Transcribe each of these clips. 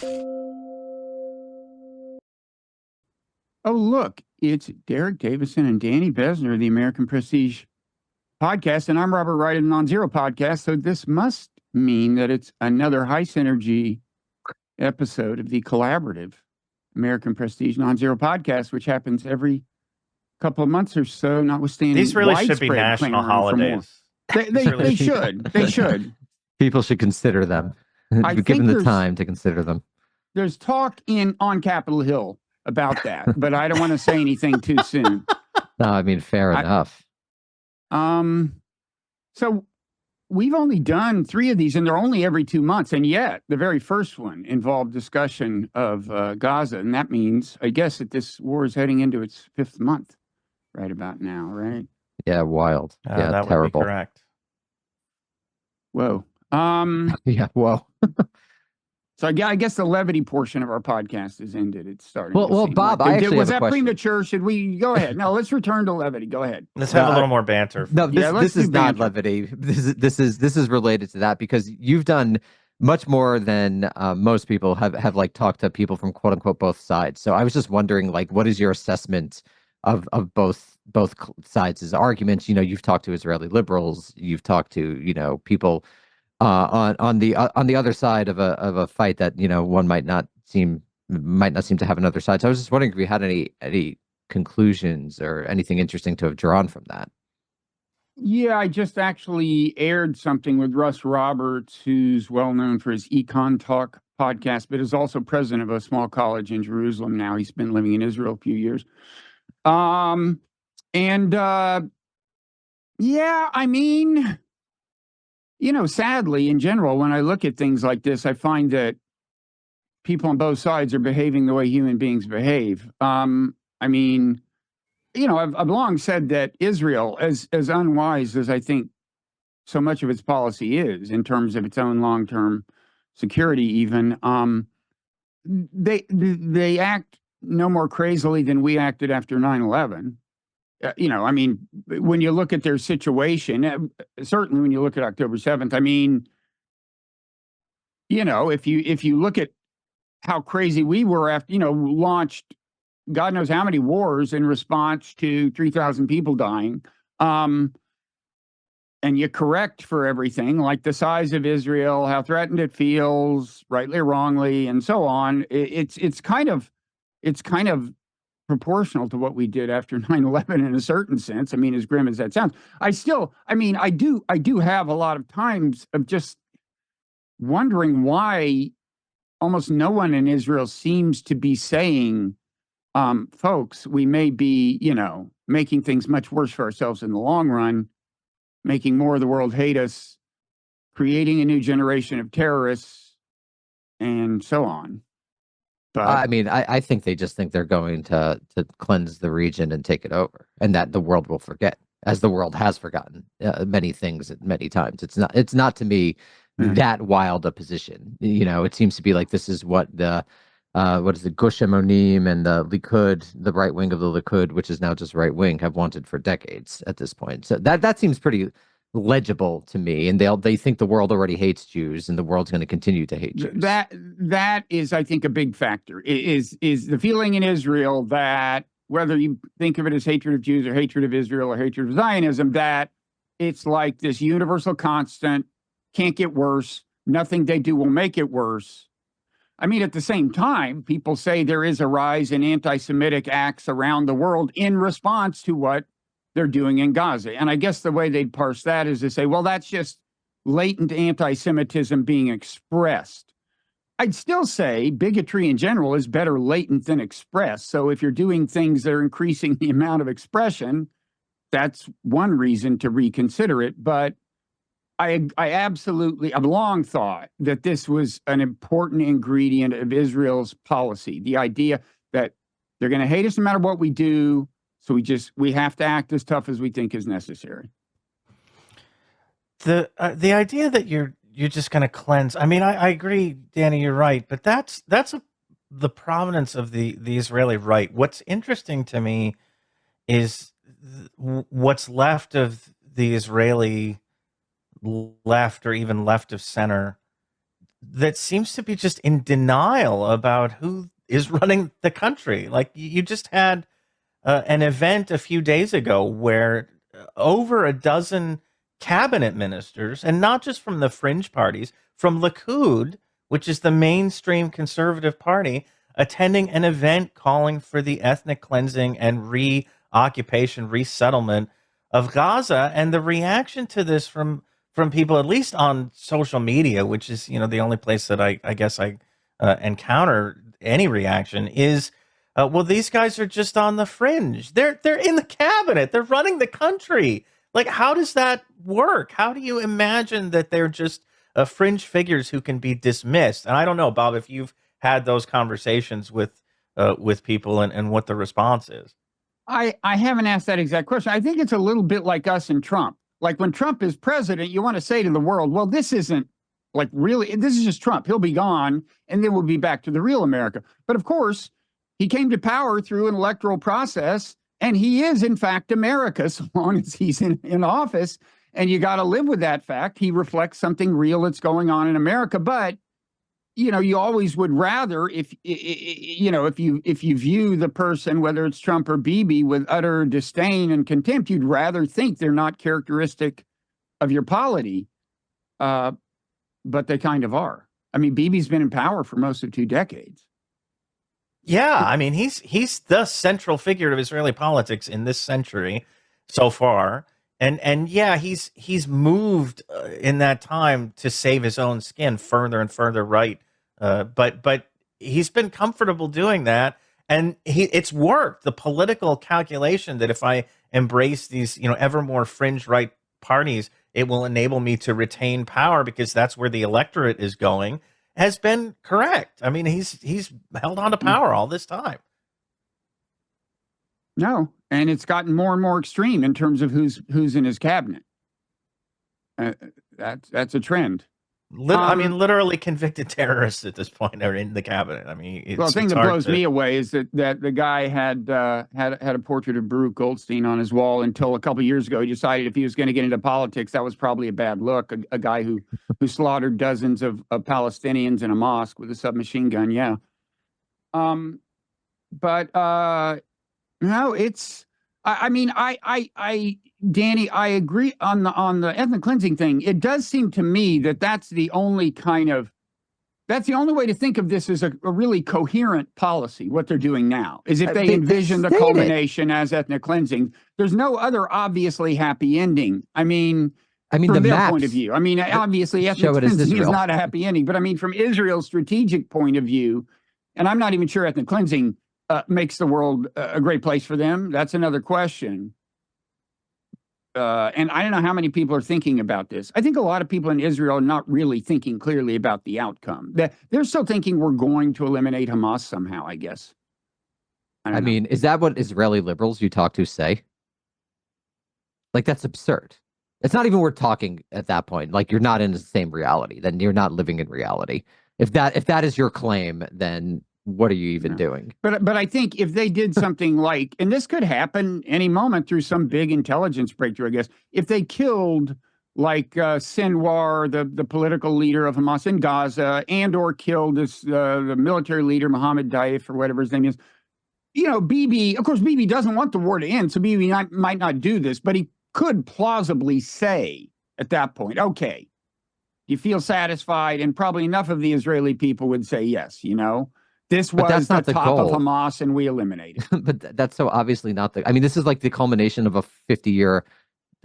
Oh, look, it's Derek Davison and Danny Bessner of the American Prestige podcast, and I'm Robert Wright of the Nonzero podcast. So this must mean that it's another high synergy episode of the collaborative American Prestige Nonzero podcast, which happens every couple of months or so, notwithstanding These really should be widespread national clamoring for more. holidays. They should. They should. People should consider them. I Give think them the there's- time to consider them. There's talk on Capitol Hill about that, but I don't want to say anything too soon. No, I mean, fair enough. So we've only done 3 of these, and they're only every 2 months. And yet, the very first one involved discussion of Gaza, and that means, I guess, that this war is heading into its 5th month, right about now, right? Yeah, wild. Yeah, that terrible. would be correct. Whoa. Yeah, well. So I guess the levity portion of our podcast is ended. It's starting. Well, seem Bob, like I actually was have a that question. premature? Should we go ahead? No, let's return to levity. Go ahead. Let's have a little more banter. No, this is not banter. levity. This is related to that because you've done much more than most people have like talked to people from quote unquote both sides. So I was just wondering, like, what is your assessment of both sides' arguments? You know, you've talked to Israeli liberals, you've talked to people on the other side of a fight that one might not seem to have another side. So I was just wondering if you had any conclusions or anything interesting to have drawn from that. Yeah, I just actually aired something with Russ Roberts, who's well known for his Econ Talk podcast, but is also president of a small college in Jerusalem now. He's been living in Israel a few years. Yeah, I mean, sadly, in general, when I look at things like this, I find that people on both sides are behaving the way human beings behave. I mean, I've long said that Israel, as unwise as I think so much of its policy is in terms of its own long-term security, even, they act no more crazily than we acted after 9/11. I mean, when you look at their situation, certainly when you look at October 7th, I mean, if you look at how crazy we were after, launched God knows how many wars in response to 3,000 people dying, and you correct for everything, like the size of Israel, how threatened it feels, rightly or wrongly, and so on. It's kind of proportional to what we did after 9/11 in a certain sense. I mean, as grim as that sounds, I do have a lot of times of just wondering why almost no one in Israel seems to be saying, folks, we may be, making things much worse for ourselves in the long run, making more of the world hate us, creating a new generation of terrorists, and so on. But I mean, I think they just think they're going to cleanse the region and take it over, and that the world will forget, as the world has forgotten many things at many times. It's not to me that wild a position. It seems to be like this is what the what is the Gush Emonim and the Likud, the right wing of the Likud, which is now just right wing, have wanted for decades at this point. So that seems pretty legible to me, and they think the world already hates Jews, and the world's going to continue to hate Jews. That is, I think, a big factor. Is the feeling in Israel that whether you think of it as hatred of Jews or hatred of Israel or hatred of Zionism, that it's like this universal constant, can't get worse. Nothing they do will make it worse. I mean, at the same time, people say there is a rise in anti-Semitic acts around the world in response to what they're doing in Gaza. And I guess the way they'd parse that is to say, well, that's just latent anti-Semitism being expressed. I'd still say bigotry in general is better latent than expressed. So if you're doing things that are increasing the amount of expression, that's one reason to reconsider it. But I've long thought that this was an important ingredient of Israel's policy. The idea that they're going to hate us no matter what we do. So we have to act as tough as we think is necessary. The idea that you're just going to cleanse. I mean, I agree, Danny, you're right, but that's the provenance of the Israeli right. What's interesting to me is what's left of the Israeli left, or even left of center, that seems to be just in denial about who is running the country. Like you just had an event a few days ago where over a dozen cabinet ministers, and not just from the fringe parties, from Likud, which is the mainstream conservative party, attending an event calling for the ethnic cleansing and reoccupation, resettlement of Gaza. And the reaction to this from people, at least on social media, which is the only place that I guess I encounter any reaction, is well, these guys are just on the fringe. They're in the cabinet. They're running the country. Like, how does that work? How do you imagine that they're just fringe figures who can be dismissed? And I don't know, Bob, if you've had those conversations with people and what the response is. I haven't asked that exact question. I think it's a little bit like us and Trump. Like when Trump is president, you want to say to the world, well, this isn't like really, this is just Trump. He'll be gone and then we'll be back to the real America. But of course, he came to power through an electoral process, and he is, in fact, America, so long as he's in office. And you got to live with that fact. He reflects something real that's going on in America. But, you always would rather, if you view the person, whether it's Trump or Bibi, with utter disdain and contempt, you'd rather think they're not characteristic of your polity. But they kind of are. I mean, Bibi's been in power for most of 2 decades. Yeah, I mean, he's the central figure of Israeli politics in this century so far, and yeah, he's moved in that time to save his own skin further and further right, but he's been comfortable doing that, and it's worked. The political calculation that if I embrace these ever more fringe right parties, it will enable me to retain power because that's where the electorate is going, has been correct. I mean, he's held on to power all this time. No, and it's gotten more and more extreme in terms of who's in his cabinet. That's a trend. I mean, literally convicted terrorists at this point are in the cabinet. I mean, the thing that blows me away is that the guy had a portrait of Baruch Goldstein on his wall until a couple of years ago. He decided if he was going to get into politics, that was probably a bad look. A guy who slaughtered dozens of Palestinians in a mosque with a submachine gun. Yeah. But no, it's. I mean, Danny, I agree on the ethnic cleansing thing. It does seem to me that that's the only way to think of this as a really coherent policy. What they're doing now is if they envision the culmination as ethnic cleansing, there's no other obviously happy ending. I mean, from the their maps, point of view. I mean, obviously ethnic cleansing is not a happy ending, but I mean, from Israel's strategic point of view, and I'm not even sure ethnic cleansing makes the world a great place for them. That's another question. And I don't know how many people are thinking about this. I think a lot of people in Israel are not really thinking clearly about the outcome. They're still thinking we're going to eliminate Hamas somehow, I guess. I mean, is that what Israeli liberals you talk to say? Like, that's absurd. It's not even worth talking at that point. Like, you're not in the same reality. Then you're not living in reality. If that is your claim, then what are you even doing? But I think if they did something like, and this could happen any moment through some big intelligence breakthrough, I guess, if they killed like Sinwar, the political leader of Hamas in Gaza, and or killed the military leader, Mohammed Daif, or whatever his name is, Bibi, of course, Bibi doesn't want the war to end, so Bibi might not do this, but he could plausibly say at that point, okay, you feel satisfied, and probably enough of the Israeli people would say yes, This was the top of Hamas, and we eliminated. But that's so obviously not I mean, this is like the culmination of a 50-year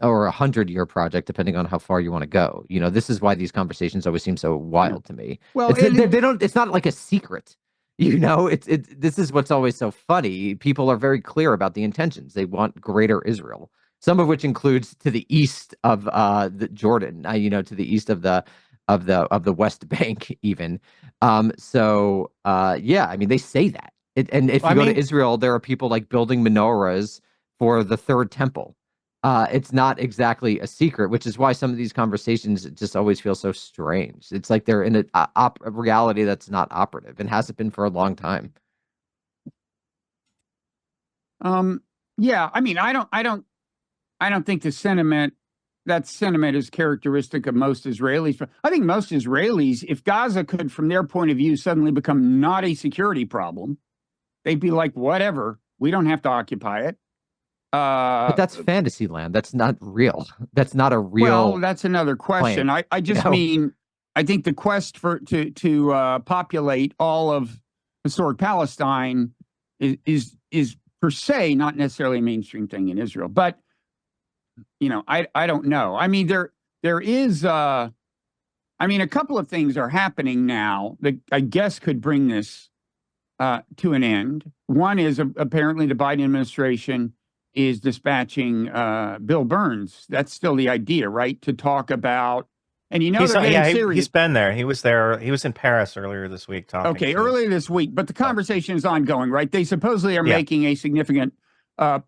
or 100-year project, depending on how far you want to go. This is why these conversations always seem so wild to me. Well, they don't. It's not like a secret. This is what's always so funny. People are very clear about the intentions. They want greater Israel, some of which includes to the east of the Jordan. To the east of the West Bank, even. Yeah, I mean, they say that. And if you go to Israel, there are people like building menorahs for the third temple. It's not exactly a secret, which is why some of these conversations just always feel so strange. It's like they're in a reality that's not operative and hasn't been for a long time. Yeah, I mean, I don't think the sentiment that sentiment is characteristic of most Israelis. I think most Israelis, if Gaza could, from their point of view, suddenly become not a security problem, they'd be like, whatever, we don't have to occupy it. But that's fantasy land. That's not real. That's not a real. Well, that's another question. claim, I just mean, I think the quest to populate all of historic Palestine is per se not necessarily a mainstream thing in Israel. But I don't know. I mean, there is. I mean, a couple of things are happening now that I guess could bring this to an end. One is apparently the Biden administration is dispatching Bill Burns. That's still the idea, right? To talk about, and they're getting serious. He's been there. He was there. He was in Paris earlier this week talking. Okay, earlier this week, but the conversation is ongoing, right? They supposedly are making a significant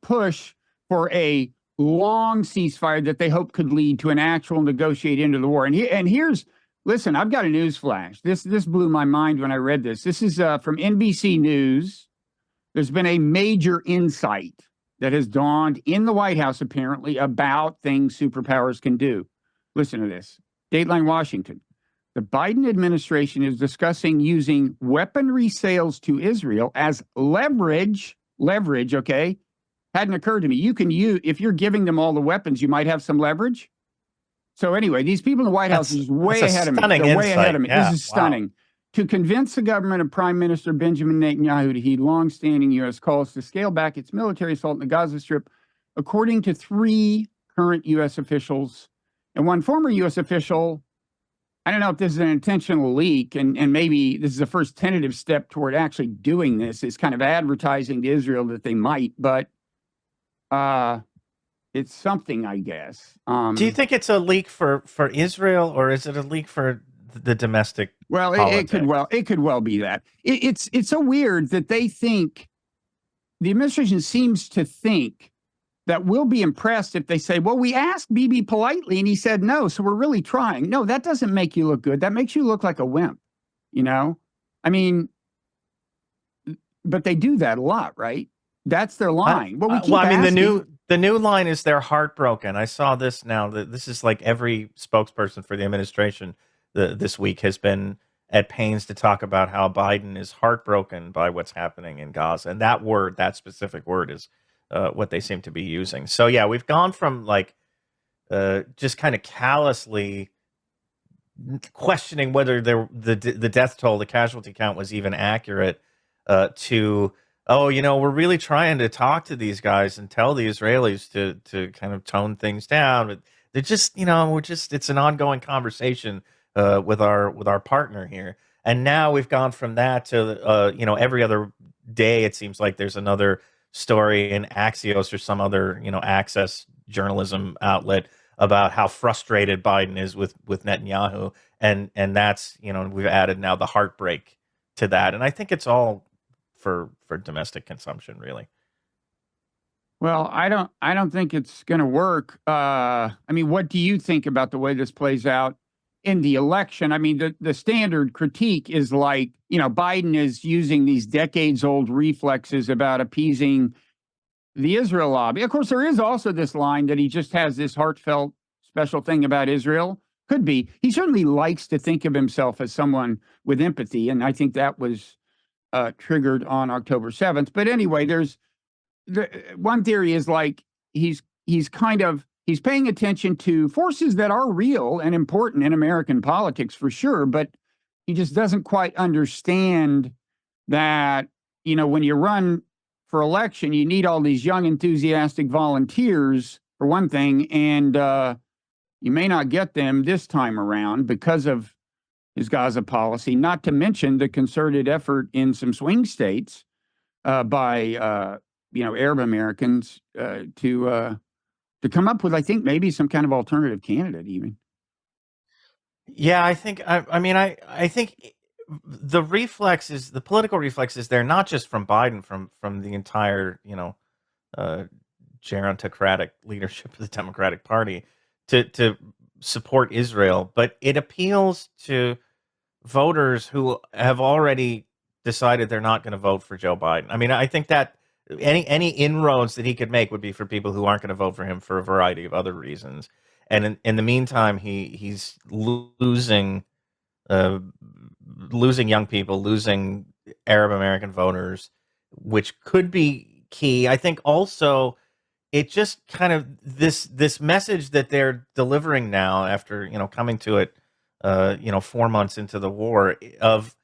push for a long ceasefire that they hope could lead to an actual negotiate into the war. And here's, listen, I've got a news flash. This blew my mind when I read this. This is from NBC News. There's been a major insight that has dawned in the White House, apparently, about things superpowers can do. Listen to this. Dateline Washington. The Biden administration is discussing using weaponry sales to Israel as leverage, okay? Hadn't occurred to me. You can use, if you're giving them all the weapons, you might have some leverage. So anyway, these people in the White House is way ahead of me. They're way ahead of me. Yeah, this is stunning. To convince the government of Prime Minister Benjamin Netanyahu to heed longstanding U.S. calls to scale back its military assault in the Gaza Strip, according to 3 current U.S. officials and 1 former U.S. official. I don't know if this is an intentional leak, and maybe this is the first tentative step toward actually doing this. It's kind of advertising to Israel that they might, but it's something, I guess. Do you think it's a leak for Israel, or is it a leak for the domestic? Well, it could well be that. It's so weird that they think, the administration seems to think that we'll be impressed if they say, well, we asked Bibi politely and he said no, so we're really trying. No, that doesn't make you look good. That makes you look like a wimp, I mean, but they do that a lot, right? That's their line. The new line is they're heartbroken. I saw this now. This is like every spokesperson for the administration this week has been at pains to talk about how Biden is heartbroken by what's happening in Gaza. And that specific word is what they seem to be using. So yeah, we've gone from like just kind of callously questioning whether the death toll, the casualty count was even accurate, to, we're really trying to talk to these guys and tell the Israelis to kind of tone things down. But they're just, it's an ongoing conversation with our partner here. And now we've gone from that to, every other day, it seems like there's another story in Axios or some other, access journalism outlet about how frustrated Biden is with Netanyahu. And that's, we've added now the heartbreak to that. And I think it's all for domestic consumption, really. Well, I don't think it's going to work. I mean, what do you think about the way this plays out in the election? I mean, the standard critique is like, Biden is using these decades-old reflexes about appeasing the Israel lobby. Of course, there is also this line that he just has this heartfelt special thing about Israel. Could be. He certainly likes to think of himself as someone with empathy, and I think that was triggered on October 7th. But anyway, there's one theory is like he's paying attention to forces that are real and important in American politics for sure, but he just doesn't quite understand that, when you run for election, you need all these young, enthusiastic volunteers, for one thing, and you may not get them this time around because of his Gaza policy, not to mention the concerted effort in some swing states by Arab Americans to come up with, I think, maybe some kind of alternative candidate even. Yeah, I think, I think the political reflexes there, not just from Biden, from the entire, gerontocratic leadership of the Democratic Party to support Israel, but it appeals to voters who have already decided they're not going to vote for Joe Biden. I mean, I think that any inroads that he could make would be for people who aren't going to vote for him for a variety of other reasons. and in the meantime, he's losing losing young people, losing Arab American voters, which could be key. I think also it just kind of this message that they're delivering now after coming to it 4 months into the war of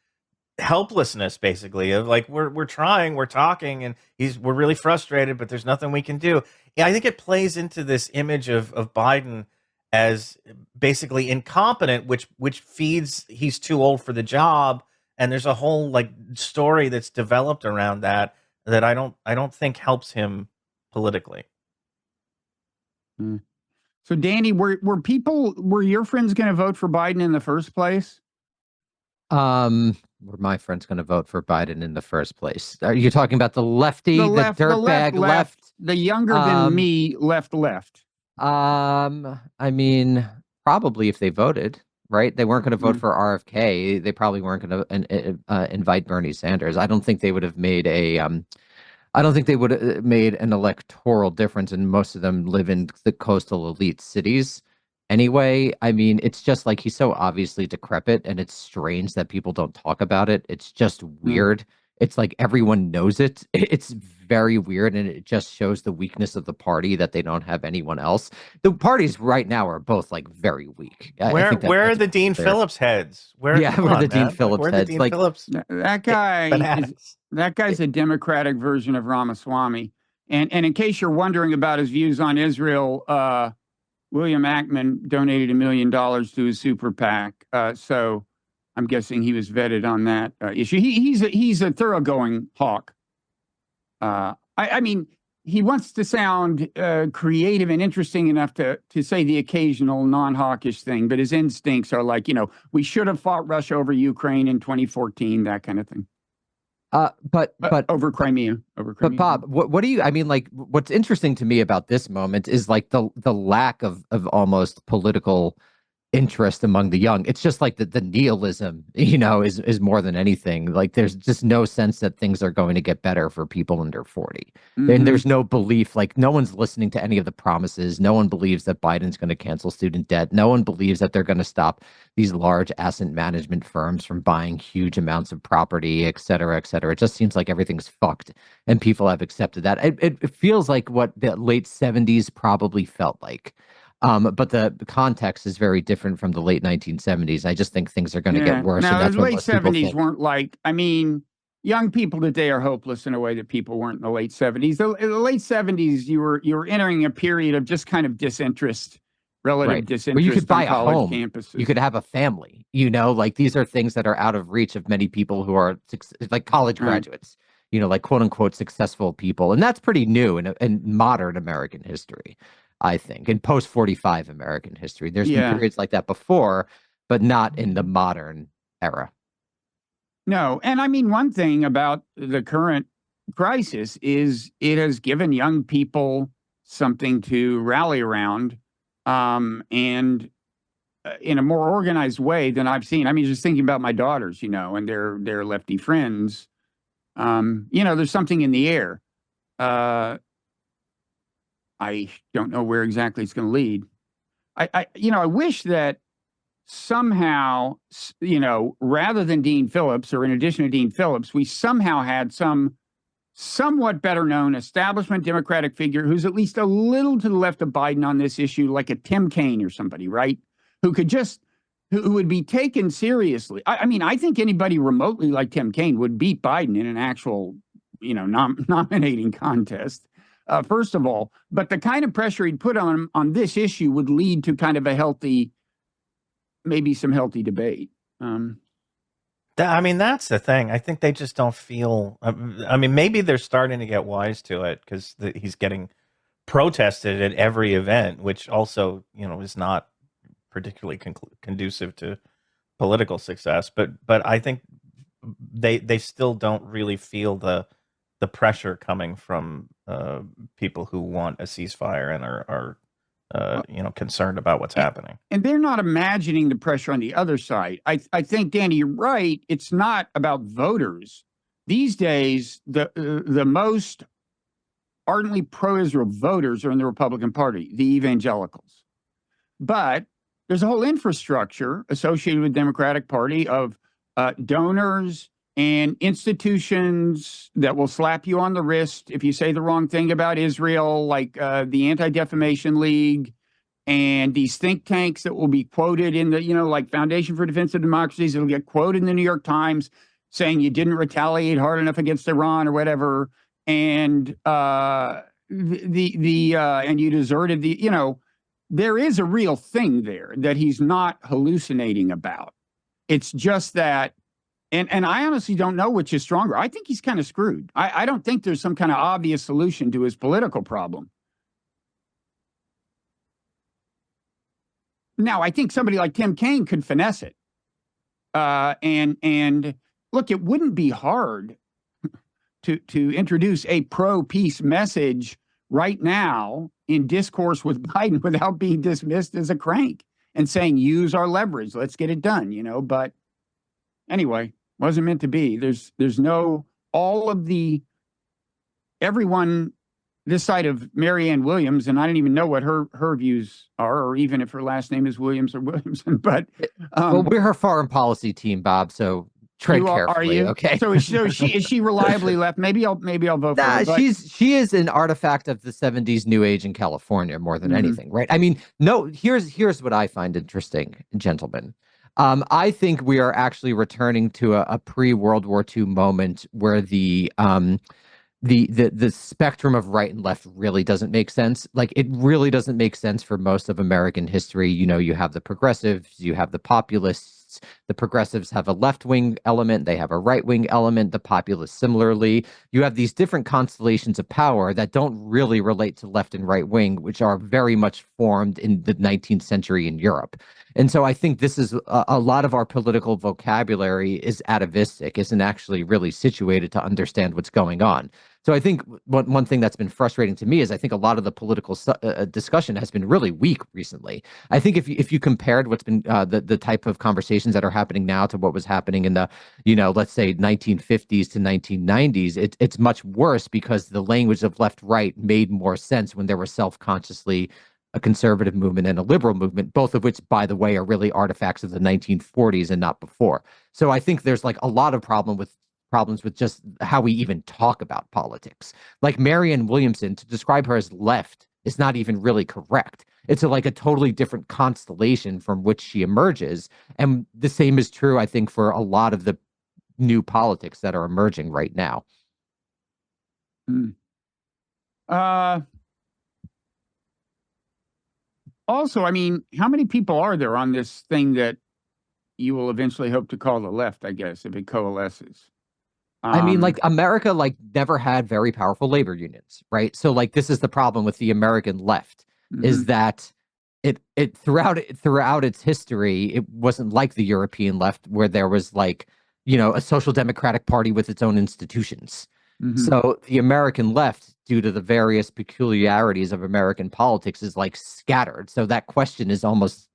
helplessness, basically, of like we're trying, we're talking, and we're really frustrated, but there's nothing we can do. Yeah, I think it plays into this image of Biden as basically incompetent, which feeds he's too old for the job, and there's a whole like story that's developed around that I don't think helps him politically. Mm. So, Danny, were your friends going to vote for Biden in the first place? Were my friends going to vote for Biden in the first place? Are you talking about the lefty, The the left, the dirtbag left? the younger than Um, me left. I mean, probably if they voted, right? They weren't going to vote Mm. for RFK. They probably weren't going to invite Bernie Sanders. I don't think they would have made I don't think they would have made an electoral difference, and most of them live in the coastal elite cities. Anyway, I mean, it's just like he's so obviously decrepit, and it's strange that people don't talk about it. It's just Mm. weird. It's like everyone knows it. It's very weird, and it just shows the weakness of the party that they don't have anyone else. The parties right now are both like very weak. I Where think where are that's the Dean clear. Phillips heads? Yeah, Come where the on, Dean man. Like, Phillips where are the heads. Dean Like, Phillips That guy is fanatics? a Democratic version of Ramaswamy. And in case you're wondering about his views on Israel, William Ackman donated $1 million to his super PAC. So I'm guessing he was vetted on that issue. He's a thoroughgoing hawk. I mean, he wants to sound creative and interesting enough to say the occasional non-hawkish thing, but his instincts are like, we should have fought Russia over Ukraine in 2014, that kind of thing. But Over Crimea. But Bob, what do you? I mean, like, what's interesting to me about this moment is like the lack of almost political interest among the young. It's just like the nihilism, is more than anything. Like there's just no sense that things are going to get better for people under 40. And there's no belief, like no one's listening to any of the promises. No one believes that Biden's going to cancel student debt. No one believes that they're going to stop these large asset management firms from buying huge amounts of property, et cetera, et cetera. It just seems like everything's fucked and people have accepted that. It feels like what the late 70s probably felt like. But the context is very different from the late 1970s. I just think things are going to get worse, and No, that's the what late most people 70s think. weren't like, I mean, young people today are hopeless in a way that people weren't in the late 70s. In the late 70s, you were entering a period of just kind of disinterest, relative Right. disinterest Well, you could buy on a college home. campuses. You could have a family. Like these are things that are out of reach of many people who are like college Right. graduates. Like quote unquote successful people, and that's pretty new in modern American history. I think in post 45 American history, there's been periods like that before, but not in the modern era. No, and I mean, one thing about the current crisis is it has given young people something to rally around, and in a more organized way than I've seen. I mean, just thinking about my daughters, and their lefty friends, there's something in the air. I don't know where exactly it's going to lead. I wish that somehow, rather than Dean Phillips, or in addition to Dean Phillips, we somehow had some somewhat better known establishment Democratic figure who's at least a little to the left of Biden on this issue, like a Tim Kaine or somebody, right? Who would be taken seriously. I mean, I think anybody remotely like Tim Kaine would beat Biden in an actual, nominating contest. First of all, but the kind of pressure he'd put on him on this issue would lead to kind of maybe some healthy debate. I mean, that's the thing. I think they just don't feel. I mean, maybe they're starting to get wise to it because he's getting protested at every event, which also, is not particularly conducive to political success. But I think they still don't really feel the pressure coming from people who want a ceasefire and are concerned about what's happening. And they're not imagining the pressure on the other side. I think, Danny, you're right. It's not about voters. These days, the most ardently pro-Israel voters are in the Republican Party, the evangelicals. but there's a whole infrastructure associated with the Democratic Party of donors and institutions that will slap you on the wrist if you say the wrong thing about Israel, like the Anti-Defamation League, and these think tanks that will be quoted in the, like Foundation for Defense of Democracies, it'll get quoted in the New York Times saying you didn't retaliate hard enough against Iran or whatever, and and you deserted there is a real thing there that he's not hallucinating about. It's just that, and I honestly don't know which is stronger. I think he's kind of screwed. I don't think there's some kind of obvious solution to his political problem. Now, I think somebody like Tim Kaine could finesse it. And look, it wouldn't be hard to introduce a pro-peace message right now in discourse with Biden without being dismissed as a crank and saying, use our leverage, let's get it done, but anyway, wasn't meant to be. There's no, everyone this side of Marianne Williams, and I didn't even know what her views are, or even if her last name is Williams or Williamson, but well, we're her foreign policy team, Bob, so tread carefully. Are you? Okay. So is she reliably left? Maybe I'll vote for her. But she is an artifact of the 70s New Age in California more than anything, right? I mean, no, here's what I find interesting, gentlemen. I think we are actually returning to a pre-World War II moment where the spectrum of right and left really doesn't make sense. Like, it really doesn't make sense for most of American history. You have the progressives, you have the populists. The progressives have a left-wing element, they have a right-wing element, the populists similarly. You have these different constellations of power that don't really relate to left and right wing, which are very much formed in the 19th century in Europe. And so I think this is a lot of our political vocabulary is atavistic, isn't actually really situated to understand what's going on. So I think one thing that's been frustrating to me is I think a lot of the political discussion has been really weak recently. I think if you compared what's been the type of conversations that are happening now to what was happening in the, let's say 1950s to 1990s, it's much worse because the language of left-right made more sense when there were self-consciously a conservative movement and a liberal movement, both of which, by the way, are really artifacts of the 1940s and not before. So I think there's like a lot of problems with just how we even talk about politics. Like Marianne Williamson, to describe her as left is not even really correct. It's like a totally different constellation from which she emerges. And the same is true, I think, for a lot of the new politics that are emerging right now. Also, I mean, how many people are there on this thing that you will eventually hope to call the left, I guess, if it coalesces? I mean, like, America, like, never had very powerful labor unions, right? So, like, this is the problem with the American left, is that it throughout its history, it wasn't like the European left where there was like, a social democratic party with its own institutions. So the American left, due to the various peculiarities of American politics, is like scattered. So that question is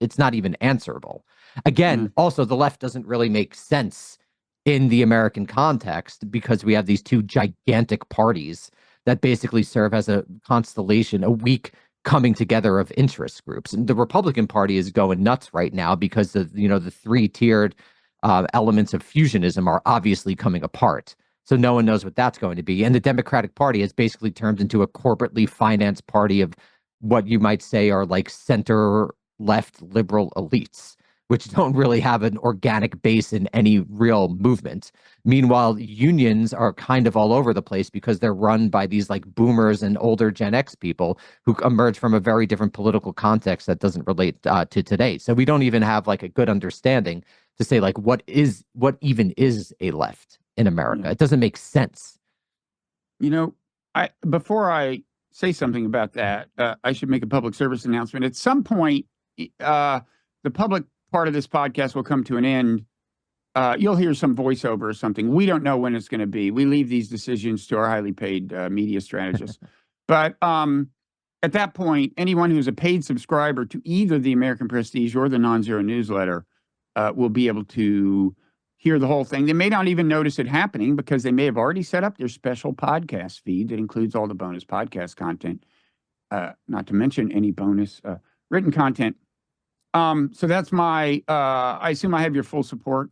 it's not even answerable. Again, also the left doesn't really make sense in the American context because we have these two gigantic parties that basically serve as a constellation, a weak coming together of interest groups. And the Republican Party is going nuts right now because the three-tiered elements of fusionism are obviously coming apart. So no one knows what that's going to be. And the Democratic Party has basically turned into a corporately financed party of what you might say are like center-left liberal elites, which don't really have an organic base in any real movement. Meanwhile, unions are kind of all over the place because they're run by these like boomers and older Gen X people who emerge from a very different political context that doesn't relate to today. So we don't even have like a good understanding to say like what even is a left in America. It doesn't make sense. Before I say something about that, I should make a public service announcement. At some point, the public part of this podcast will come to an end. You'll hear some voiceover or something. We don't know when it's going to be. We leave these decisions to our highly paid media strategists. But at that point, anyone who's a paid subscriber to either the American Prestige or the Nonzero newsletter will be able to hear the whole thing. They may not even notice it happening because they may have already set up their special podcast feed that includes all the bonus podcast content, not to mention any bonus written content. So that's my. I assume I have your full support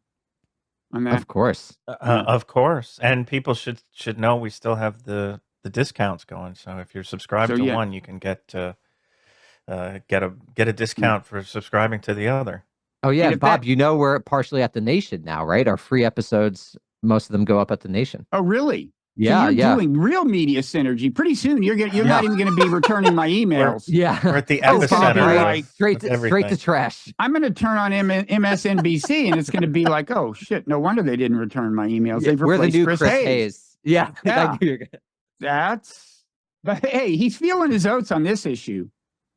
on that. Of course. Of course, and people should know we still have the discounts going. So if you're subscribed So, to yeah. one, you can get a discount for subscribing to the other. Oh yeah, And if Bob, that- you know we're partially at the Nation now, right? Our free episodes, most of them go up at the Nation. Oh, really? Yeah, so you're yeah. doing real media synergy. Pretty soon, you're not even going to be returning my emails. Yeah. We're at the Oh, epicenter Bob, you're of, right. Straight of to everything. trash. I'm going to turn on MSNBC, and it's going to be like, oh shit, no wonder they didn't return my emails. Yeah, They've we're the replaced new Chris Chris Hayes. Hayes. Yeah. Yeah. You're- But hey, he's feeling his oats on this issue.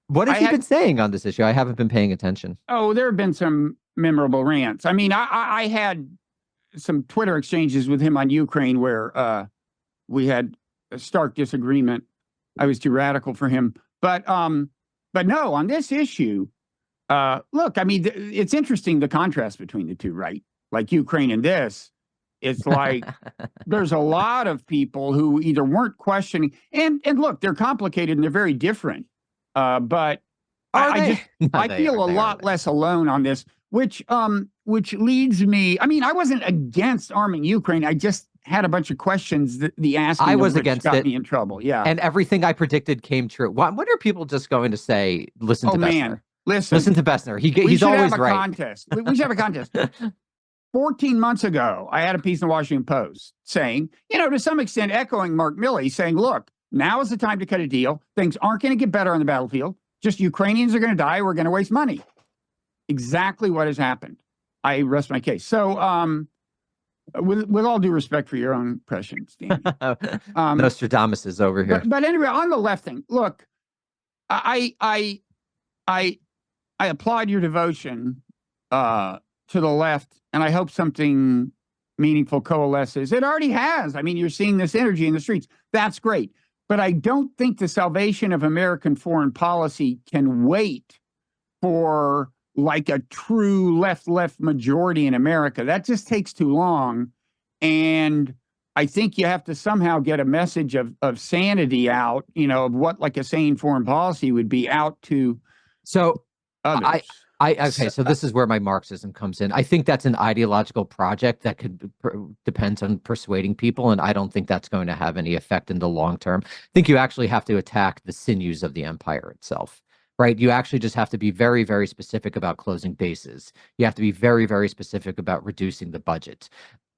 What has I he had- been saying on this issue? I haven't been paying attention. Oh, there have been some memorable rants. I mean, I had some Twitter exchanges with him on Ukraine where we had a stark disagreement. I was too radical for him. But no, on this issue, look, I mean, it's interesting the contrast between the two, right? Like Ukraine and this. It's like there's a lot of people who either weren't questioning, and look, they're complicated and they're very different. But I feel a lot less alone on this, which leads me. I mean, I wasn't against arming Ukraine. I just had a bunch of questions that the asking I was of which against got it. me in trouble. Yeah. And everything I predicted came true. When are people just going to say, listen to Bessner? Man, listen to Bessner. we He's should always have a right. contest. We should have a contest. 14 months ago, I had a piece in the Washington Post saying, to some extent echoing Mark Milley, saying, look, now is the time to cut a deal. Things aren't going to get better on the battlefield. Just Ukrainians are going to die. We're going to waste money. Exactly what has happened. I rest my case. So with all due respect for your own impressions, Danny. Nostradamus is over here. But anyway, on the left thing, look, I applaud your devotion to the left, and I hope something meaningful coalesces. It already has. I mean, you're seeing this energy in the streets. That's great. But I don't think the salvation of American foreign policy can wait for like a true left majority in America. That just takes too long. And I think you have to somehow get a message of sanity out, of what like a sane foreign policy would be out to others. Okay, so this is where my Marxism comes in. I think that's an ideological project that depends on persuading people, and I don't think that's going to have any effect in the long term. I think you actually have to attack the sinews of the empire itself, right? You actually just have to be very, very specific about closing bases. You have to be very, very specific about reducing the budget.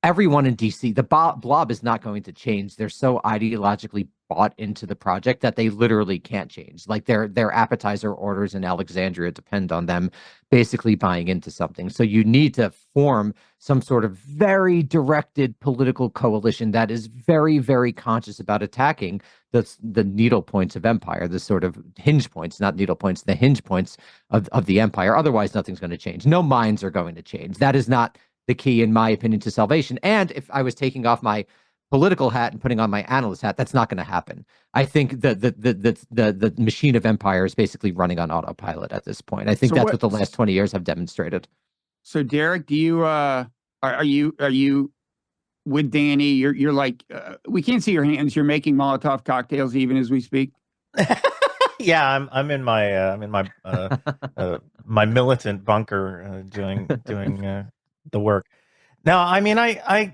Everyone in DC, the blob is not going to change. They're so ideologically bought into the project that they literally can't change. Like their appetizer orders in Alexandria depend on them basically buying into something. So you need to form some sort of very directed political coalition that is very, very conscious about attacking the needle points of empire, the sort of hinge points, not needle points, the hinge points of the empire. Otherwise, nothing's going to change. No minds are going to change. That is not the key, in my opinion, to salvation. And if I was taking off my political hat and putting on my analyst hat, that's not going to happen. I think the machine of empire is basically running on autopilot at this point. I think that's what the last 20 years have demonstrated. So Derek, do you are you with Danny? You're like we can't see your hands. You're making Molotov cocktails even as we speak. Yeah, I'm in my my militant bunker doing the work. Now, I mean, I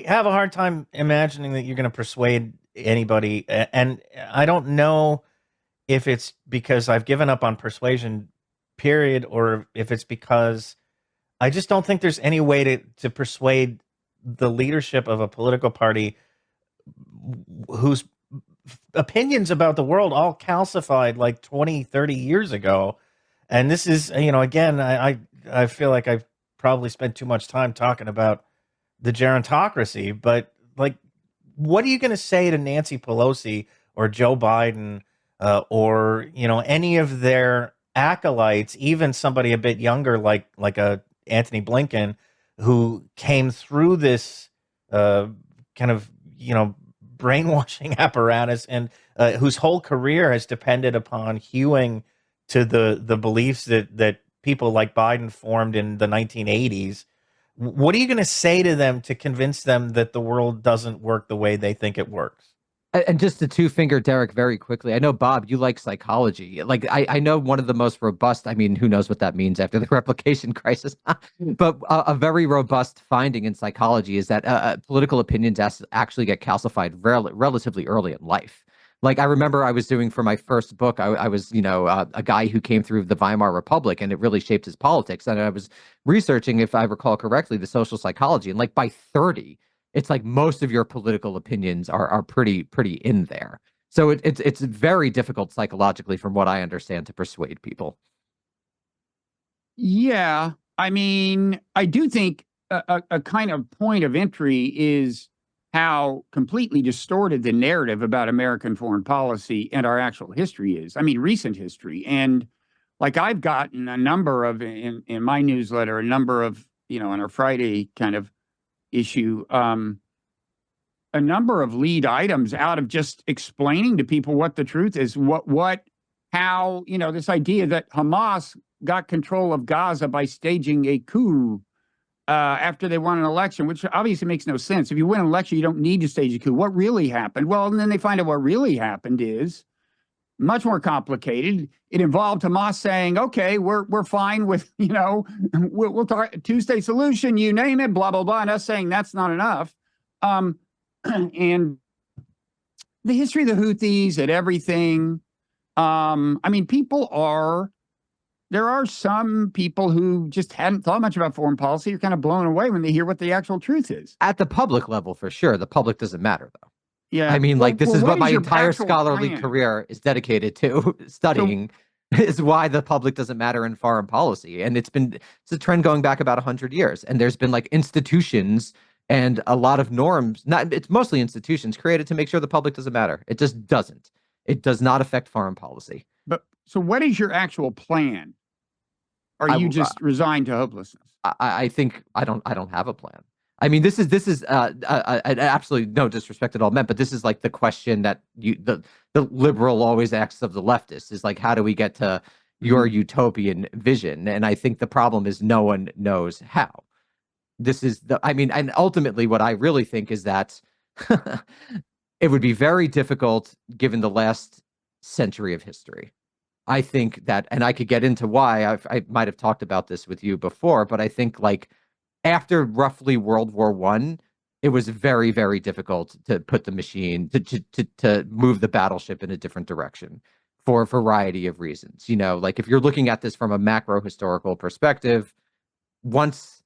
have a hard time imagining that you're going to persuade anybody, and I don't know if it's because I've given up on persuasion, period, or if it's because I just don't think there's any way to persuade the leadership of a political party whose opinions about the world all calcified like 20, 30 years ago. And this is, again, I feel like I've probably spent too much time talking about the gerontocracy, but like, what are you going to say to Nancy Pelosi or Joe Biden or any of their acolytes, even somebody a bit younger like a Anthony Blinken, who came through this kind of brainwashing apparatus and whose whole career has depended upon hewing to the beliefs that people like Biden formed in the 1980s. What are you going to say to them to convince them that the world doesn't work the way they think it works? And just to two-finger Derek very quickly, I know, Bob, you like psychology. Like, I know one of the most robust, I mean, who knows what that means after the replication crisis, but a very robust finding in psychology is that political opinions actually get calcified relatively early in life. Like, I remember I was doing for my first book, I was, a guy who came through the Weimar Republic, and it really shaped his politics. And I was researching, if I recall correctly, the social psychology. And like by 30, it's like most of your political opinions are pretty in there. So it's very difficult psychologically, from what I understand, to persuade people. Yeah, I mean, I do think a kind of point of entry is how completely distorted the narrative about American foreign policy and our actual history is. I mean, recent history. And like I've gotten a number of in my newsletter, a number of, in our Friday kind of issue, a number of lead items out of just explaining to people what the truth is, how, this idea that Hamas got control of Gaza by staging a coup after they won an election, which obviously makes no sense. If you win an election, you don't need to stage a coup. What really happened? Well, and then they find out what really happened is much more complicated. It involved Hamas saying, "Okay, we're fine with, we'll talk two-state solution, you name it, blah blah blah," and us saying that's not enough. And the history of the Houthis and everything. I mean, there are some people who just hadn't thought much about foreign policy are kind of blown away when they hear what the actual truth is. At the public level, for sure. The public doesn't matter, though. Yeah. I mean, this is what my entire scholarly plan? career is dedicated to studying, is why the public doesn't matter in foreign policy. And it's a trend going back about 100 years. And there's been like institutions and a lot of norms, it's mostly institutions created to make sure the public doesn't matter. It just doesn't. It does not affect foreign policy. But so what is your actual plan? Are you just resigned to hopelessness? I think I don't have a plan. I mean, this is absolutely no disrespect at all meant, but this is like the question that the liberal always asks of the leftists, is like, how do we get to your utopian vision? And I think the problem is no one knows how. This is and ultimately what I really think is that it would be very difficult given the last century of history. I think that, and I could get into why, I might have talked about this with you before, but I think like after roughly World War I, it was very, very difficult to put the machine, to move the battleship in a different direction for a variety of reasons. Like if you're looking at this from a macro historical perspective, once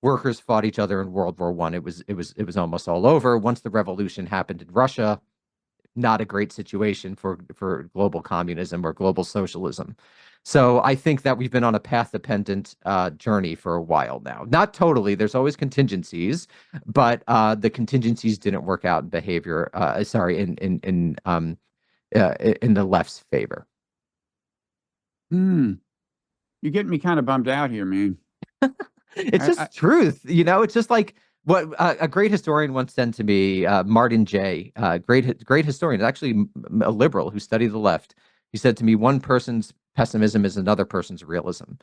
workers fought each other in World War I, it was almost all over. Once the revolution happened in Russia, not a great situation for global communism or global socialism. So I think that we've been on a path-dependent journey for a while now. Not totally. There's always contingencies, but the contingencies didn't work out in behavior. In the left's favor. You're getting me kind of bummed out here, man. It's just truth. It's just like what a great historian once said to me, Martin Jay, great historian, actually a liberal who studied the left. He said to me, one person's pessimism is another person's realism.